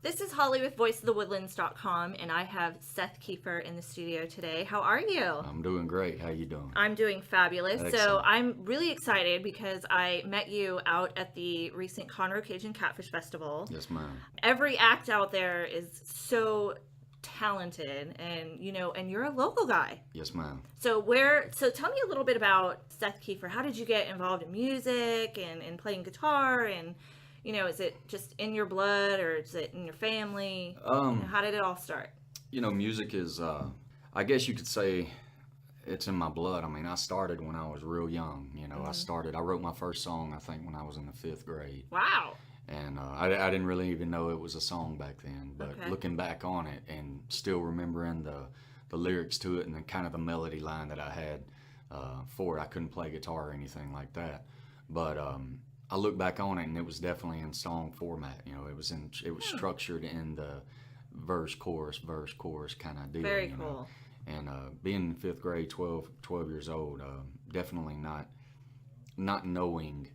This is Holly with voiceofthewoodlands.com, and I have Seth Keiffer in the studio today. How are you? I'm doing great. How you doing? I'm doing fabulous. Excellent. So I'm really excited because I met you out at the recent Conroe Cajun Catfish Festival. Yes, ma'am. Every act out there is so talented, and you're a local guy. Yes, ma'am. So tell me a little bit about Seth Keiffer. How did you get involved in music and playing guitar, and is it just in your blood or is it in your family? How did it all start? Music is, I guess you could say it's in my blood. I mean, I started when I was real young. I wrote my first song, I think, when I was in the 5th grade. Wow. And I didn't really even know it was a song back then. But looking back on it and still remembering the lyrics to it and then kind of the melody line that I had for it, I couldn't play guitar or anything like that. But I look back on it and it was definitely in song format. It was structured in the verse, chorus kind of deal. Very cool. And being in 5th grade, 12 years old, definitely not knowing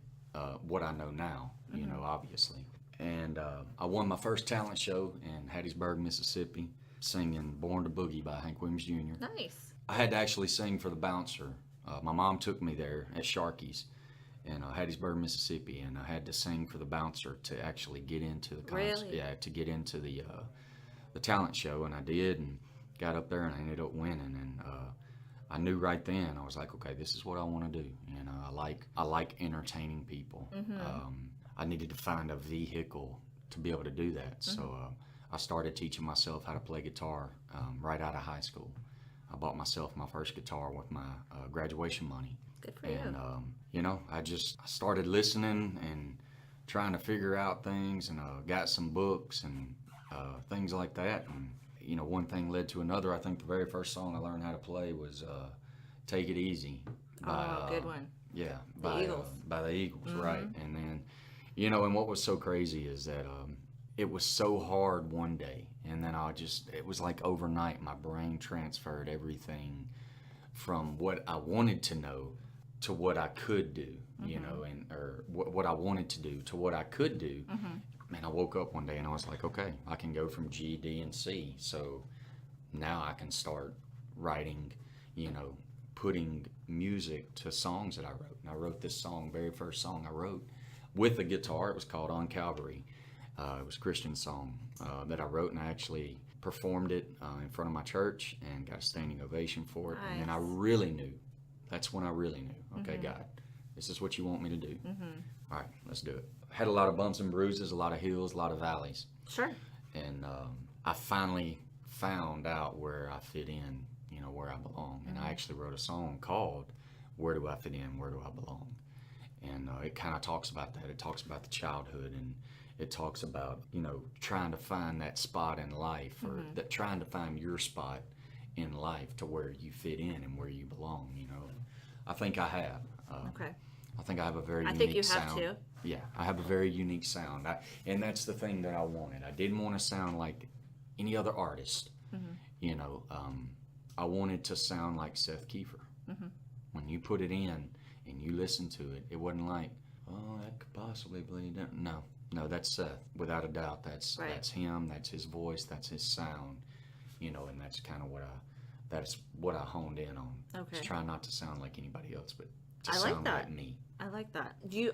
what I know now, obviously. And I won my first talent show in Hattiesburg, Mississippi, singing Born to Boogie by Hank Williams Jr. Nice. I had to actually sing for the bouncer. My mom took me there at Sharkey's in Hattiesburg, Mississippi, and I had to sing for the bouncer to actually get into the concert. Really? Yeah, to get into the talent show, and I did, and got up there, and I ended up winning. And I knew right then, I was like, okay, this is what I want to do. I like entertaining people. Mm-hmm. I needed to find a vehicle to be able to do that. Mm-hmm. So I started teaching myself how to play guitar right out of high school. I bought myself my first guitar with my graduation money. Good for you. And, I started listening and trying to figure out things, and got some books and things like that. And, one thing led to another. I think the very first song I learned how to play was Take It Easy. Good one. Yeah. The Eagles. By the Eagles, Mm-hmm. right. And then, and what was so crazy is that it was so hard one day. And then it was like overnight, my brain transferred everything from what I wanted to know to what I could do, Mm-hmm. or what I wanted to do to what I could do. Mm-hmm. And I woke up one day and I was like, okay, I can go from G, D, and C. So now I can start writing, putting music to songs that I wrote. And I wrote this song, very first song I wrote with a guitar. It was called On Calvary. It was a Christian song that I wrote, and I actually performed it in front of my church and got a standing ovation for it. Nice. And then I really knew. That's when I really knew. Okay, Mm-hmm. God, this is what you want me to do. Mm-hmm. All right, let's do it. Had a lot of bumps and bruises, a lot of hills, a lot of valleys. Sure. And I finally found out where I fit in, where I belong. And I actually wrote a song called Where Do I Fit In, Where Do I Belong? And it kind of talks about that. It talks about the childhood, and it talks about, trying to find that spot in life, or Mm-hmm. that trying to find your spot in life to where you fit in and where you belong, I think I have. Okay. I think I have a very I unique think you sound. have to. Yeah, I have a very unique sound. And that's the thing that I wanted. I didn't want to sound like any other artist. Mm-hmm. I wanted to sound like Seth Keiffer. Mm-hmm. When you put it in and you listen to it, it wasn't like, oh, that could possibly be different. No, that's Seth. Without a doubt, that's him. That's his voice. That's his sound. And that's kind of what I honed in on. Okay. Just try not to sound like anybody else, but to I like sound that. like me. I like that. You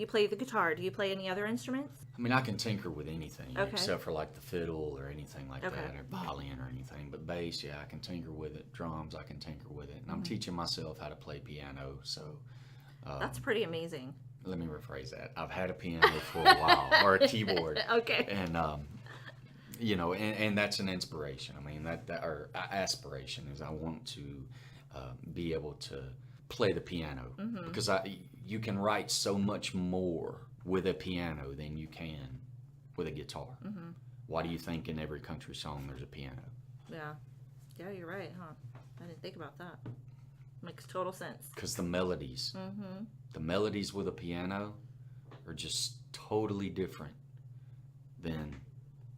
play the guitar. Do you play any other instruments? I mean, I can tinker with anything, Okay. except for like the fiddle or anything like Okay. that, or violin or anything. But bass, yeah, I can tinker with it. Drums, I can tinker with it. And I'm Mm-hmm. teaching myself how to play piano. So That's pretty amazing. let me rephrase that. I've had a piano for a while, or a keyboard. Okay. And and that's an inspiration. I mean, that or aspiration is I want to be able to play the piano, Mm-hmm. because you can write so much more with a piano than you can with a guitar. Mm-hmm. Why do you think in every country song there's a piano? Yeah. Yeah, you're right, huh? I didn't think about that. Makes total sense. Because the melodies with a piano are just totally different than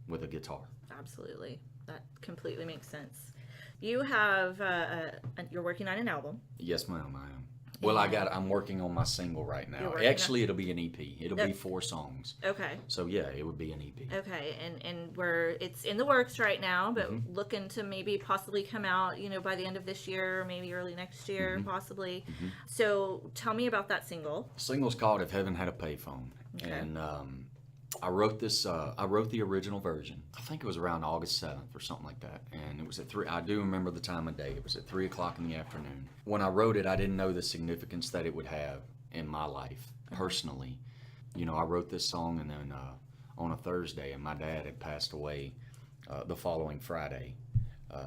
with a guitar. Absolutely. That completely makes sense. You have, you're working on an album. Yes, ma'am, I am. Well, I'm working on my single right now. Actually, it'll be an EP. It'll be 4 songs. Okay. So yeah, it would be an EP. Okay, and it's in the works right now, but looking to maybe possibly come out, by the end of this year, or maybe early next year, possibly. So tell me about that single. The single's called "If Heaven Had a Payphone," and I wrote this. I wrote the original version. I think it was around August 7th or something like that, and it was at 3. I do remember the time of day. It was at 3:00 in the afternoon. When I wrote it, I didn't know the significance that it would have in my life personally. I wrote this song, and then on a Thursday, and my dad had passed away the following Friday.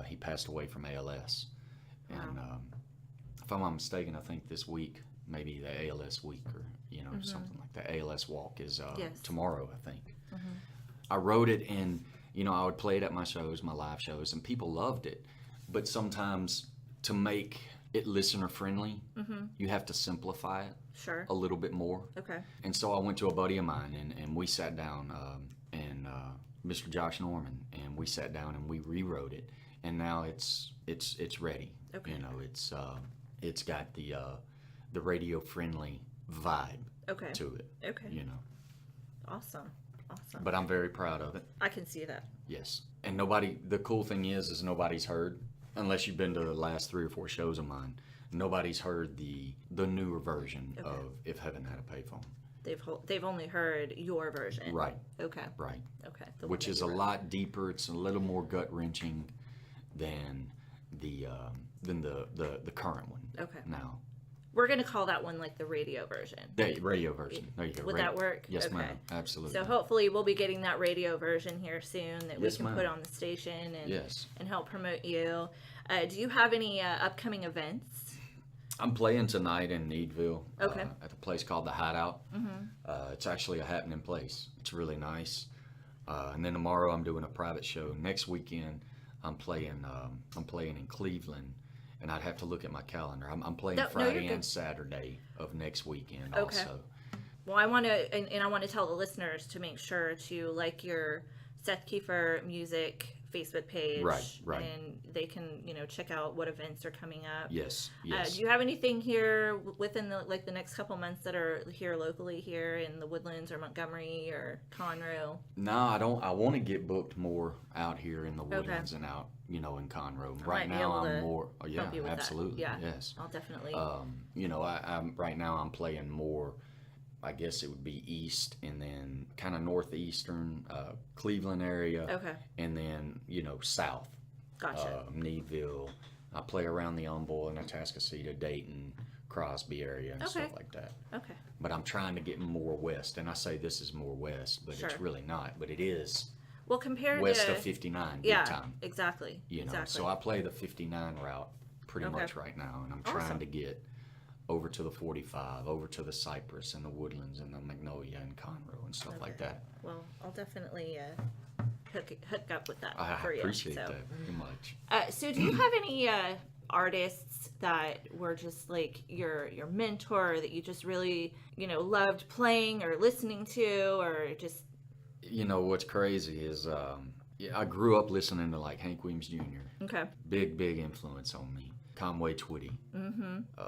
He passed away from ALS, and if I'm not mistaken, I think this week, maybe the ALS week or something like that. ALS walk is tomorrow, I think. I wrote it, and I would play it at my shows, my live shows, and people loved it. But sometimes to make it listener friendly, you have to simplify it a little bit more. Okay. And so I went to a buddy of mine, and we sat down, and Mr. Josh Norman, and we sat down and we rewrote it, and now it's ready. Okay. It's got the radio friendly vibe to it. Okay. Awesome. But I'm very proud of it. I can see that. Yes. And the cool thing is nobody's heard, unless you've been to the last 3 or 4 shows of mine, nobody's heard the newer version of If Heaven Had a Payphone. They've only heard your version. Right. Okay. Right. Okay. Which is a lot deeper. It's a little more gut wrenching than the current one. Okay. Now. We're going to call that one like the radio version. The radio version. There you go. Would that work? Yes, ma'am. Absolutely. So hopefully we'll be getting that radio version here soon that we can put on the station and help promote you. Do you have any upcoming events? I'm playing tonight in Needville at a place called The Hideout. It's actually a happening place. It's really nice. And then tomorrow I'm doing a private show. Next weekend I'm playing in Cleveland. And I'd have to look at my calendar. I'm playing Friday and Saturday of next weekend also. Well, I want to tell the listeners to make sure to like your Seth Keiffer Music Facebook page. Right. And they can, check out what events are coming up. Yes. Do you have anything here within the next couple months that are here locally here in the Woodlands or Montgomery or Conroe? No, I don't. I want to get booked more out here in the Woodlands and out, in Conroe. Right now I'm more. Oh, yeah, absolutely. Yeah. Yes. I'll definitely. I'm right now I'm playing more. I guess it would be east and then kind of northeastern Cleveland area. Okay. And then, south. Gotcha. Needville. I play around the Humboldt and Atascocita, Dayton, Crosby area and stuff like that. Okay. But I'm trying to get more west. And I say this is more west, but it's really not. But it is. Well, compared west of 59 big time. Exactly. So I play the 59 route pretty much right now. And I'm trying to get over to the 45, over to the Cypress and the Woodlands and the Magnolia and Conroe and stuff like that. Well, I'll definitely hook up with that for you. I appreciate that very much. So do you have any artists that were just like your mentor that you just really, loved playing or listening to or just... What's crazy is I grew up listening to like Hank Williams Jr. Okay. Big influence on me. Conway Twitty,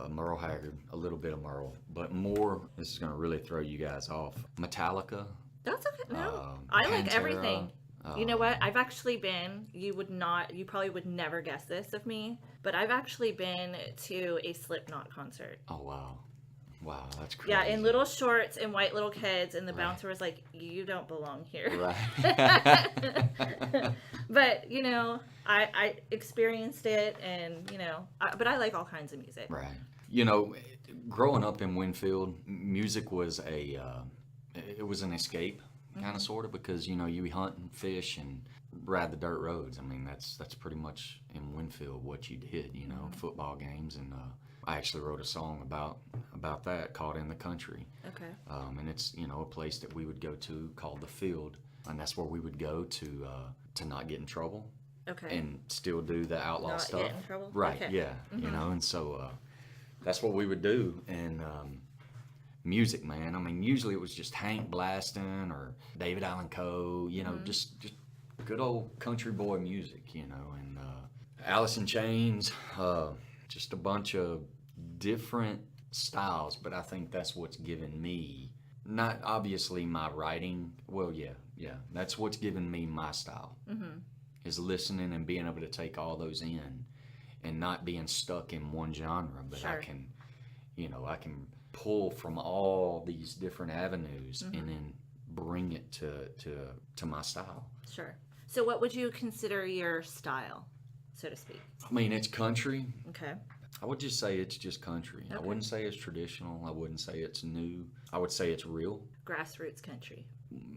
Merle Haggard, a little bit of Merle, but more, this is going to really throw you guys off, Metallica. That's okay, no. I Pantera, like everything. You know what? I've actually been, you probably would never guess this of me, but I've actually been to a Slipknot concert. Oh, wow. Wow, that's crazy. Yeah, in little shorts and white little kids, and the bouncer was like, "You don't belong here." Right. But I experienced it, and but I like all kinds of music. Right. Growing up in Winfield, music was it was an escape, kind of sort of, because you hunt and fish and ride the dirt roads. I mean, that's pretty much in Winfield what you did. Football games and. I actually wrote a song about that called "In the Country." Okay. And it's a place that we would go to called the Field, and that's where we would go to not get in trouble. Okay. And still do the outlaw stuff. Not get in trouble. Right. Okay. Yeah. Mm-hmm. And so that's what we would do. And music, man. I mean, usually it was just Hank blasting or David Allan Coe. Just good old country boy music. And Alice in Chains. Just a bunch of different styles, but I think that's what's given me, not obviously my writing. Well, yeah, that's what's given me my style. Is listening and being able to take all those in, and not being stuck in one genre, but I can pull from all these different avenues and then bring it to my style. Sure. So what would you consider your style, so to speak? I mean, it's country. Okay. I would just say it's just country. Okay. I wouldn't say it's traditional. I wouldn't say it's new. I would say it's real. Grassroots country.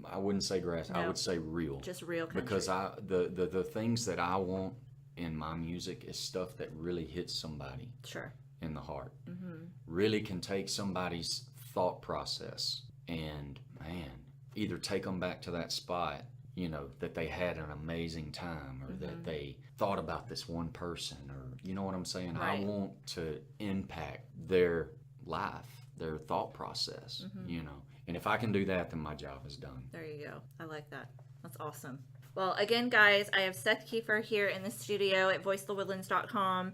I wouldn't say grass. No. I would say real. Just real country. Because the things that I want in my music is stuff that really hits somebody. Sure. In the heart. Really can take somebody's thought process and, man, either take them back to that spot, that they had an amazing time, or that they thought about this one person, or you know what I'm saying? Right. I want to impact their life, their thought process, And if I can do that, then my job is done. There you go. I like that. That's awesome. Well, again, guys, I have Seth Keiffer here in the studio at voicethewoodlands.com.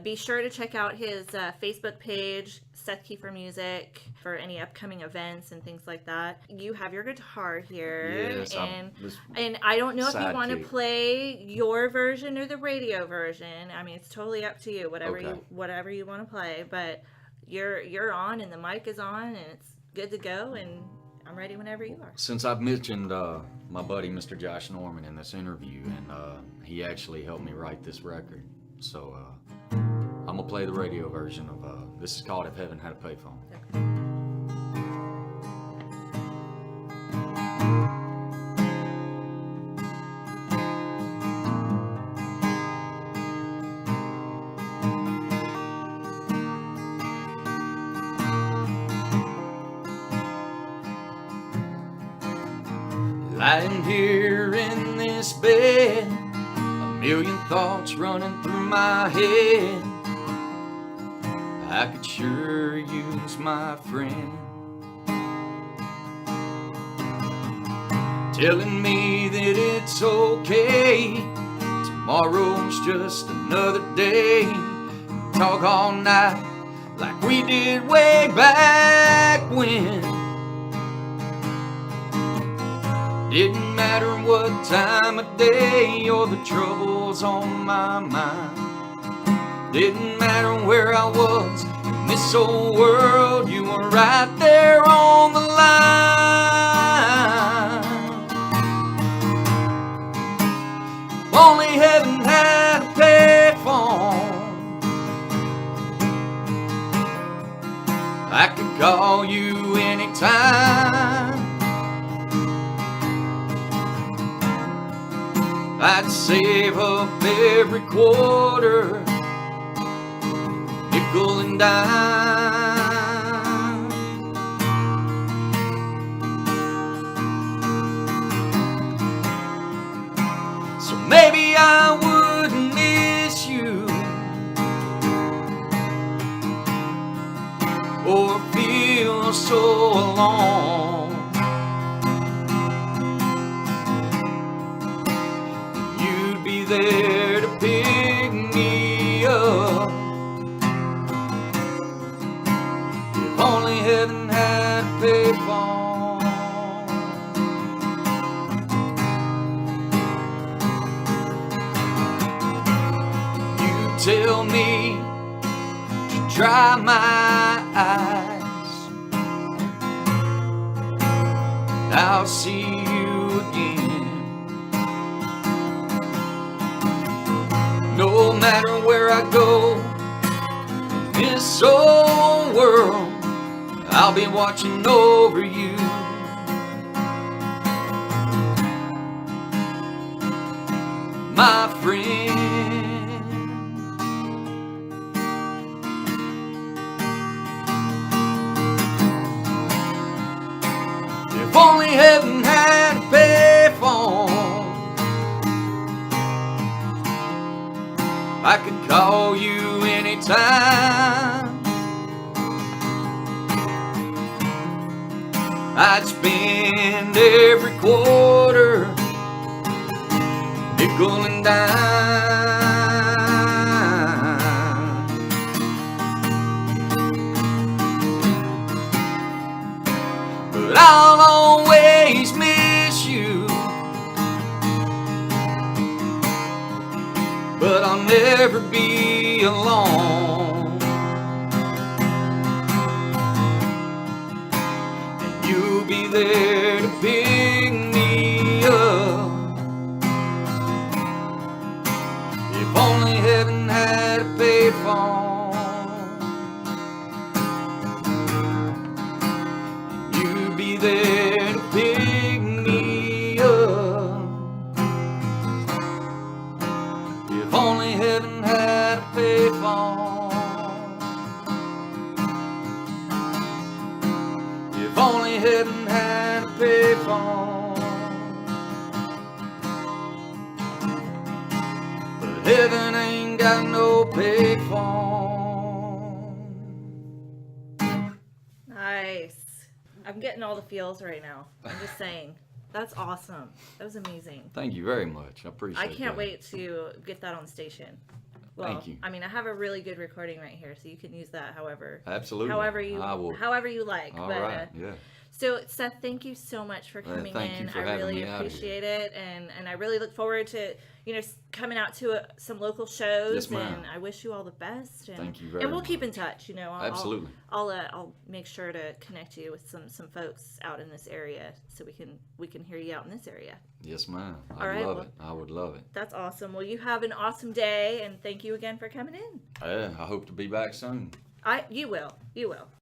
Be sure to check out his Facebook page, Seth Keiffer Music, for any upcoming events and things like that. You have your guitar here, yes, and I don't know if you want to play your version or the radio version. I mean, it's totally up to you, whatever you want to play. But you're on, and the mic is on, and it's good to go, and I'm ready whenever you are. Since I've mentioned my buddy Mr. Josh Norman in this interview, and he actually helped me write this record, so I'm gonna play the radio version of this is called "If Heaven Had a Payphone." Okay. Lying here in this bed, a million thoughts running through my head. I could sure use my friend telling me that it's okay, tomorrow's just another day. Talk all night like we did way back when. Didn't matter what time of day or the troubles on my mind. Didn't matter where I was in this old world, you were right there on the line. If only heaven had a payphone, I could call you anytime. I'd save up every quarter, nickel and dime. So maybe I wouldn't miss you or feel so alone. There to pick me up. If only heaven had a payphone. You tell me to dry my eyes, I'll see you again. No matter where I go in this old world, I'll be watching over you. My friend, if only heaven had a payphone, I could call you anytime. I'd spend every quarter, nickel and dime. I'll never be alone. And you'll be there to pick me up. If only heaven had a payphone, and you'd be there to pick me up. If only heaven had a payphone, if only heaven had a payphone. But heaven ain't got no payphone. Nice. I'm getting all the feels right now. I'm just saying. That's awesome. That was amazing. Thank you very much. I appreciate it. I can't wait to get that on station. Well, Thank you. I mean, I have a really good recording right here, so you can use that however. Absolutely. However you like. All but, right. Yeah. So, Seth, thank you so much for coming thank in. you for I having really me out here. appreciate it, and I really look forward to coming out to some local shows. Yes, ma'am. And I wish you all the best. And, Thank you very And we'll much. keep in touch. Absolutely. I'll make sure to connect you with some folks out in this area so we can hear you out in this area. Yes, ma'am. All right, Love it. I would love it. That's awesome. Well, you have an awesome day, and thank you again for coming in. Yeah, I hope to be back soon. You will.